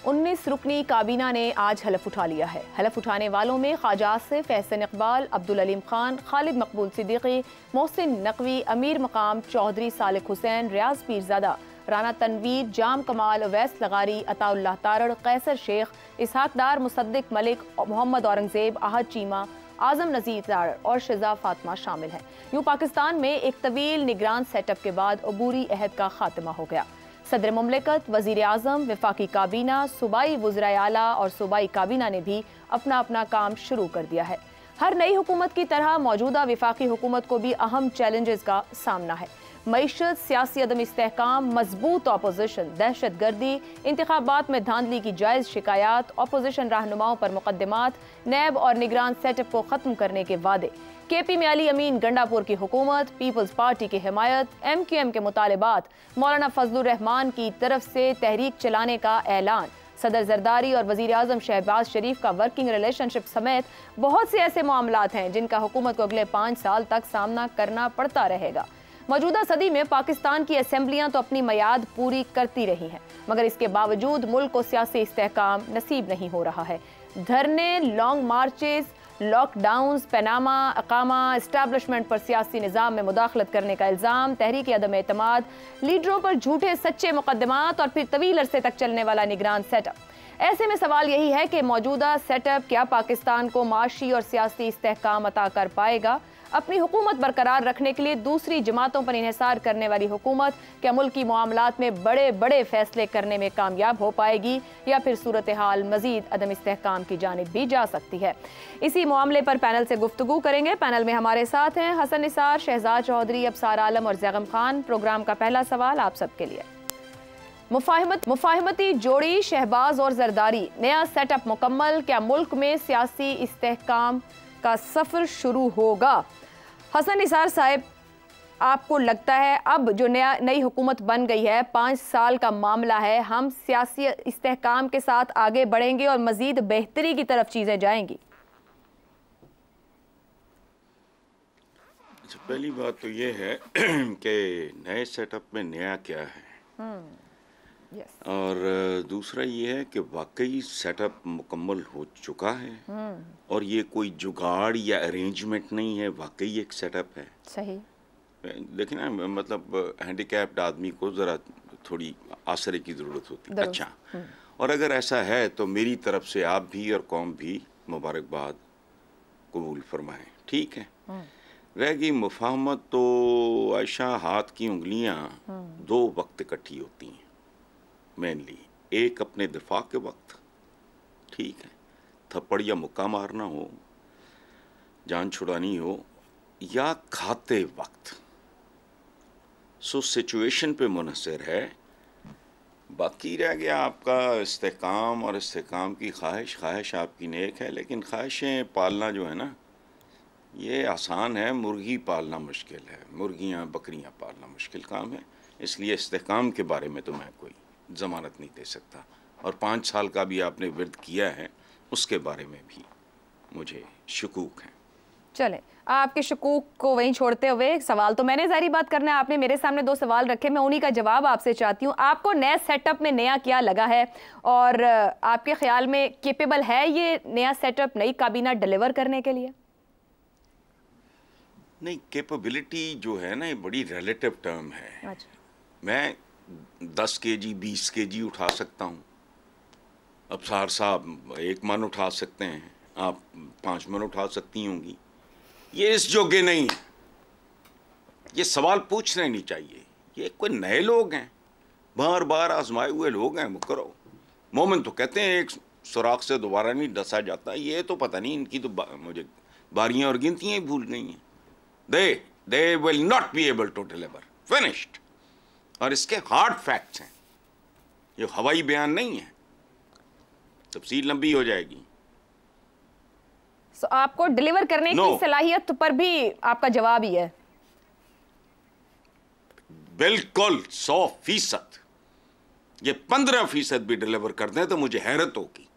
19 रुकनी काबीना ने आज हलफ उठा लिया है। हलफ उठाने वालों में ख्वाजा आसिफ, एहसन इकबाल, अब्दुल अलीम खान, खालिद मकबूल सिद्दीकी, मोहसिन नकवी, अमीर मकाम चौधरी, सालिक हुसैन, रियाज पीरजादा, राना तनवीर, जाम कमाल, अवैस लगारी, अताउल्लाह तारड़, कैसर शेख, इसहाक डार, मुसद्दिक मलिक, मोहम्मद औरंगजेब, आहद चीमा, आजम नजीर तारड़ और शिजा फातिमा शामिल हैं। यूँ पाकिस्तान में एक तवील निगरान सेटअप के बाद अबूरी अहद का खात्मा हो गया। सदर मुमलिकत, वजीर आजम, विफाकी काबीना, सूबाई वज़राए आला और सूबाई काबीना ने भी अपना अपना काम शुरू कर दिया है। हर नई हुकूमत की तरह मौजूदा विफाकी हुकूमत को भी अहम चैलेंजेस का सामना है। मईशत, सियासी अदम इस्तेहकाम, मजबूत अपोजिशन, दहशत गर्दी, इंतखाबात में धांधली की जायज़ शिकायत, अपोजिशन रहनुमाओं पर मुकदमात, नैब और निगरान सेटअप को ख़त्म करने के वादे, केपी में अली अमीन गंडापुर की हुकूमत, पीपल्स पार्टी की हिमायत, MQM के मुतालिबात, मौलाना फजलुर रहमान की तरफ से तहरीक चलाने का ऐलान, सदर जरदारी और वजीर आजम शहबाज शरीफ का वर्किंग रिलेशनशिप समेत बहुत से ऐसे मामलात हैं जिनका हुकूमत को अगले 5 साल तक सामना करना पड़ता रहेगा। मौजूदा सदी में पाकिस्तान की असेंबलियां तो अपनी मयाद पूरी करती रही हैं, मगर इसके बावजूद मुल्क को सियासी इस्तेहकाम नसीब नहीं हो रहा है। धरने, लॉन्ग मार्चेस, लॉकडाउन्स, पनामा, अकामा, इस्टेब्लिशमेंट पर सियासी निज़ाम में मुदाखलत करने का इल्ज़ाम, तहरीक अदम एतमाद, लीडरों पर झूठे सच्चे मुकदमात और फिर तवील अरसे तक चलने वाला निगरान सेटअप। ऐसे में सवाल यही है कि मौजूदा सेटअप क्या पाकिस्तान को माशी और सियासी इस्तेहकाम अता कर पाएगा? अपनी हुकूमत बरकरार रखने के लिए दूसरी जमातों पर इन्हिसार करने वाली हुकूमत क्या मुल्की मामलात में बड़े बड़े फैसले करने में कामयाब हो पाएगी, या फिर सूरत हाल मजीद अदम इस्तेहकाम की जानिब भी जा सकती है? इसी मामले पर पैनल से गुफ्तगू करेंगे। पैनल में हमारे साथ हैं हसन निसार, शहजाद चौधरी, अबसार आलम और जैगम खान। प्रोग्राम का पहला सवाल आप सबके लिए। मुफाहिमती जोड़ी शहबाज और जरदारी, नया सेटअप मुकम्मल, क्या मुल्क में सियासी इस्तेहकाम का सफ़र शुरू होगा? हसन निसार साहब, आपको लगता है अब जो नई हुकूमत बन गई है, 5 साल का मामला है, हम सियासी इस्तेहकाम के साथ आगे बढ़ेंगे और मजीद बेहतरी की तरफ चीज़ें जाएंगी? पहली बात तो ये है कि नए सेटअप में नया क्या है, और दूसरा ये है कि वाकई सेटअप मुकम्मल हो चुका है और ये कोई जुगाड़ या अरेंजमेंट नहीं है, वाकई एक सेटअप है। सही। लेकिन ना, मतलब हैंडीकैप्ड आदमी को ज़रा थोड़ी आसरे की ज़रूरत होती है। अच्छा, और अगर ऐसा है तो मेरी तरफ से आप भी और कौम भी मुबारकबाद कबूल फरमाएं, ठीक है। रह गई मुफाहमत, तो आयशा हाथ की उंगलियां 2 वक्त इकट्ठी होती हैं मेनली। एक अपने दिफा के वक्त, ठीक है, थप्पड़ या मुक्का मारना हो, जान छुड़ानी हो, या खाते वक्त। सो सिचुएशन पे मुनहसर है। बाकी रह गया आपका इस्तेहकाम और इस्तेहकाम की ख्वाहिश आपकी नेक है, लेकिन ख्वाहिशें पालना जो है ना, ये आसान है, मुर्गी पालना मुश्किल है। मुर्गियाँ बकरियाँ पालना मुश्किल काम है, इसलिए इस्तेहकाम के बारे में तो मैं कोई ज़मानत नहीं दे सकता। और 5 साल का भी आपने विर्द किया है, उसके बारे में भी मुझे शकूक हैं। चलें, आपके शकूक को वहीं छोड़ते हुए सवाल तो मैंने ज़ाहिर बात करना है, आपने मेरे सामने 2 सवाल रखे, मैं उन्हीं का जवाब आपसे चाहती हूँ। आपको नए सेटअप में नया क्या लगा है, और आपके ख्याल में केपेबल है ये नया सेटअप नई काबीना डिलीवर करने के लिए? नहीं, कैपेबिलिटी जो है ना, ये बड़ी रिलेटिव टर्म है। अच्छा। मैं 10 kg 20 kg उठा सकता हूँ, अबसार साहब 1 मन उठा सकते हैं, आप 5 मन उठा सकती होंगी। ये इस जोगे नहीं है, ये सवाल पूछने नहीं चाहिए। ये कोई नए लोग हैं, बार बार आजमाए हुए लोग हैं। करो, मोमिन तो कहते हैं एक सुराख से दोबारा नहीं डसा जाता। ये तो पता नहीं, इनकी तो मुझे बारियां और गिनतियाँ ही भूल गई हैं। They will not be able to deliver. Finished. और इसके हार्ड फैक्ट्स हैं, ये हवाई बयान नहीं है, तफसील लंबी हो जाएगी। So, आपको डिलीवर करने की सलाहियत पर भी आपका जवाब ही है? बिल्कुल 100%। ये 15% भी डिलीवर कर दें तो मुझे हैरत होगी।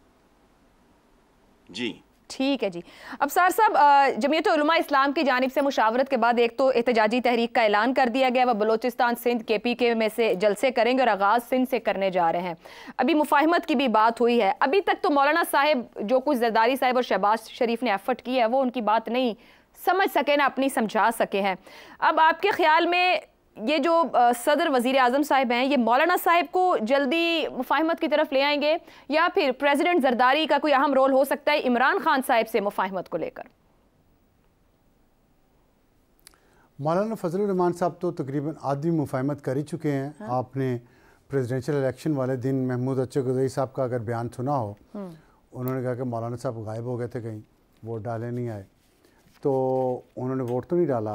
जी, ठीक है जी। अब सर साहब, जमीयत उलमा इस्लाम की जानिब से मुशावरत के बाद एक तो एहतजाजी तहरीक का ऐलान कर दिया गया, वह बलोचिस्तान सिंध KPK में से जलसे करेंगे और आगाज़ सिंध से करने जा रहे हैं। अभी मुफाहमत की भी बात हुई है। अभी तक तो मौलाना साहब जो कुछ जरदारी साहब और शहबाज शरीफ ने एफर्ट की है वो उनकी बात नहीं समझ सके ना अपनी समझा सके हैं। अब आपके ख्याल में ये जो सदर वजीर आजम साहब हैं, ये मौलाना साहब को जल्दी मुफाहमत की तरफ ले आएंगे या फिर प्रेसिडेंट जरदारी का कोई अहम रोल हो सकता है इमरान खान साहब से मुफाहमत को लेकर? मौलाना फजलुर रहमान साहब तो तकरीबन आधी मुफाहमत कर ही चुके हैं। हाँ? आपने प्रेसिडेंशियल इलेक्शन वाले दिन महमूद अच्छे साहब का अगर बयान सुना हो, उन्होंने कहा कि मौलाना साहब गायब हो गए थे, कहीं वोट डाले नहीं आए, तो उन्होंने वोट तो नहीं डाला,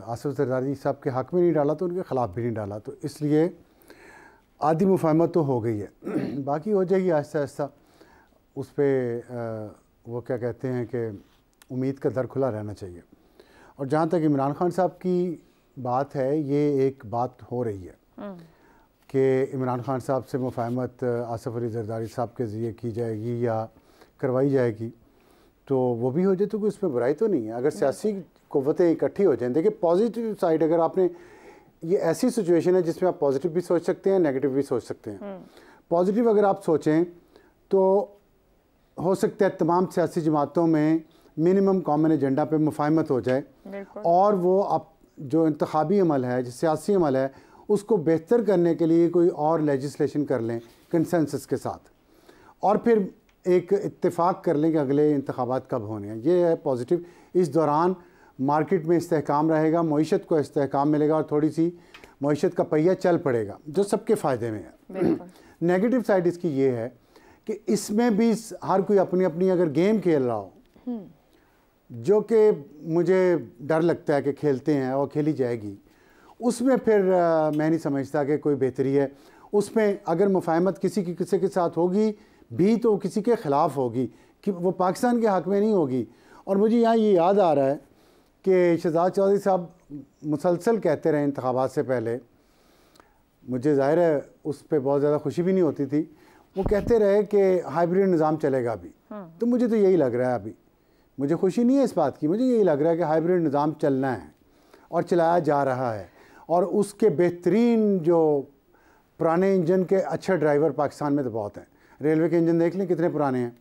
आसिफ जरदारी साहब के हक़ में नहीं डाला, तो उनके ख़िलाफ़ भी नहीं डाला, तो इसलिए आधी मुफाहमत तो हो गई है। बाकी हो जाएगी आहिस्ता आहिस्ता। उस पर वो क्या कहते हैं कि उम्मीद का दर खुला रहना चाहिए। और जहाँ तक इमरान खान साहब की बात है, ये एक बात हो रही है कि इमरान खान साहब से मुफाहमत आसिफ अली जरदारी साहब के ज़रिए की जाएगी या करवाई जाएगी, तो वो भी हो जाए तो कोई उसमें बुराई तो नहीं है। अगर सियासी क़ुव्वतें इकट्ठी हो जाएं, देखिए पॉजिटिव साइड, अगर आपने ये ऐसी सिचुएशन है जिसमें आप पॉजिटिव भी सोच सकते हैं, नेगेटिव भी सोच सकते हैं। पॉजिटिव अगर आप सोचें तो हो सकता है तमाम सियासी जमातों में मिनिमम कॉमन एजेंडा पे मुफाहमत हो जाए और वो अब जो इंतखाबी अमल है, जो सियासी अमल है, उसको बेहतर करने के लिए कोई और लेजिस्लेशन कर लें कंसेंसस के साथ, और फिर एक इत्तेफाक कर लें कि अगले इंतखाबात कब होने हैं। ये है पॉजिटिव। इस दौरान मार्केट में इस्तेहकाम रहेगा, मईशत को इस्तेहकाम मिलेगा और थोड़ी सी मईशत का पहिया चल पड़ेगा, जो सबके फ़ायदे में है। नेगेटिव साइड इसकी ये है कि इसमें भी हर कोई अपनी अपनी अगर गेम खेल रहा हो, जो कि मुझे डर लगता है कि खेलते हैं और खेली जाएगी, उसमें फिर मैं नहीं समझता कि कोई बेहतरी है। उसमें अगर मुफाहमत किसी के साथ होगी भी तो किसी के ख़िलाफ़ होगी, कि वो पाकिस्तान के हक़ में नहीं होगी। और मुझे यहाँ ये याद आ रहा है कि शहजाद चौधरी साहब मुसलसल कहते रहे इंतखाबात से पहले, मुझे ज़ाहिर है उस पर बहुत ज़्यादा खुशी भी नहीं होती थी, वो कहते रहे कि हाइब्रिड निज़ाम चलेगा अभी। तो मुझे तो यही लग रहा है, अभी मुझे खुशी नहीं है इस बात की, मुझे यही लग रहा है कि हाइब्रिड निज़ाम चलना है और चलाया जा रहा है। और उसके बेहतरीन जो पुराने इंजन के अच्छे ड्राइवर पाकिस्तान में तो बहुत हैं। रेलवे के इंजन देख लें कितने पुराने हैं,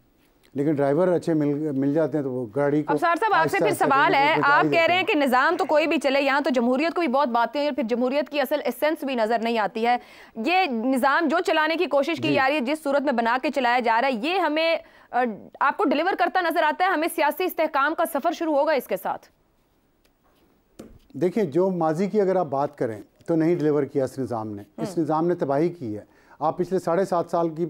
लेकिन ड्राइवर अच्छे मिल जाते हैं, तो वो गाड़ी को। अब सर साहब आपसे फिर सवाल है, आप कह रहे हैं कि निज़ाम तो कोई भी चले, यहाँ तो जमहूरियत को भी बहुत बातें हैं, फिर जमहूरियत की असल एसेंस भी नज़र नहीं आती है। ये निज़ाम जो चलाने की कोशिश की जा रही है, जिस सूरत में बना के चलाया जा रहा है, ये हमें आपको डिलीवर करता नज़र आता है? हमें सियासी इस्तेहकाम का सफ़र शुरू होगा इसके साथ? देखिए, जो माजी की अगर आप बात करें तो नहीं डिलीवर किया इस निज़ाम ने। इस निज़ाम ने तबाही की है। आप पिछले 7.5 साल की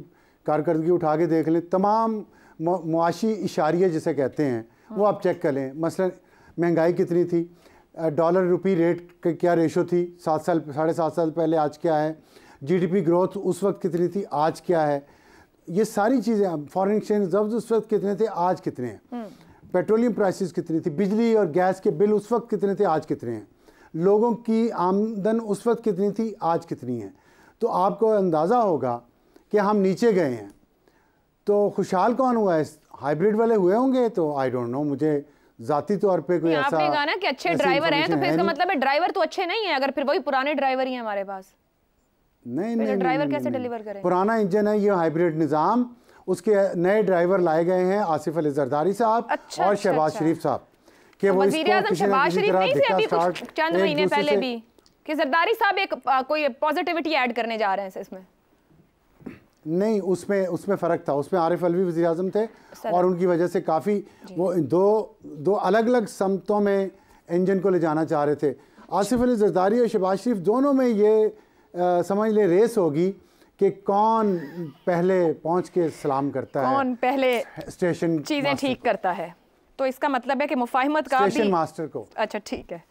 कारकर्दगी उठा के देख लें, तमाम मुआशी इशारिये जिसे कहते हैं वो आप चेक कर लें। मसलन महंगाई कितनी थी, डॉलर रुपी रेट का क्या रेशो थी 7.5 साल पहले, आज क्या है, GDP ग्रोथ उस वक्त कितनी थी, आज क्या है, ये सारी चीज़ें, फॉरेन एक्सचेंज रिजर्व्स उस वक्त कितने थे, आज कितने हैं, पेट्रोलियम प्राइसेस कितनी थी, बिजली और गैस के बिल उस वक्त कितने थे, आज कितने हैं, लोगों की आमदन उस वक्त कितनी थी, आज कितनी है। तो आपको अंदाज़ा होगा कि हम नीचे गए हैं। तो खुशहाल कौन हुआ है? हाइब्रिड वाले हुए होंगे, तो आई डोंट नो, मुझे ज़ाती तौर पे कोई ऐसा। आपने कहा ना कि अच्छे ड्राइवर हैं, तो फिर इसका मतलब है ड्राइवर तो अच्छे नहीं है, अगर फिर वही पुराने ड्राइवर ही हैं हमारे पास। नहीं, ड्राइवर कैसे डिलीवर करें? पुराना इंजन है ये हाइब्रिड निज़ाम, उसके नए ड्राइवर लाए गए हैं आसिफ अली जरदारी साहब और शहबाज शरीफ साहब के। वो वज़ीर आज़म शहबाज शरीफ नहीं थे अभी कुछ चंद महीने पहले भी कि जरदारी साहब एक कोई पॉजिटिविटी ऐड करने जा रहे हैं इसमें? नहीं, उसमें फ़र्क था। उसमें आरिफ अलवी वज़ीर आज़म थे और उनकी वजह से काफ़ी वो दो अलग अलग समतों में इंजन को ले जाना चाह रहे थे। आसिफ अली जरदारी और शहबाज शरीफ दोनों में ये समझ ले रेस होगी कि कौन पहले पहुंच के सलाम करता है, कौन पहले स्टेशन चीज़ें ठीक करता है। तो इसका मतलब है कि मुफाहमत का स्टेशन मास्टर को। अच्छा, ठीक है।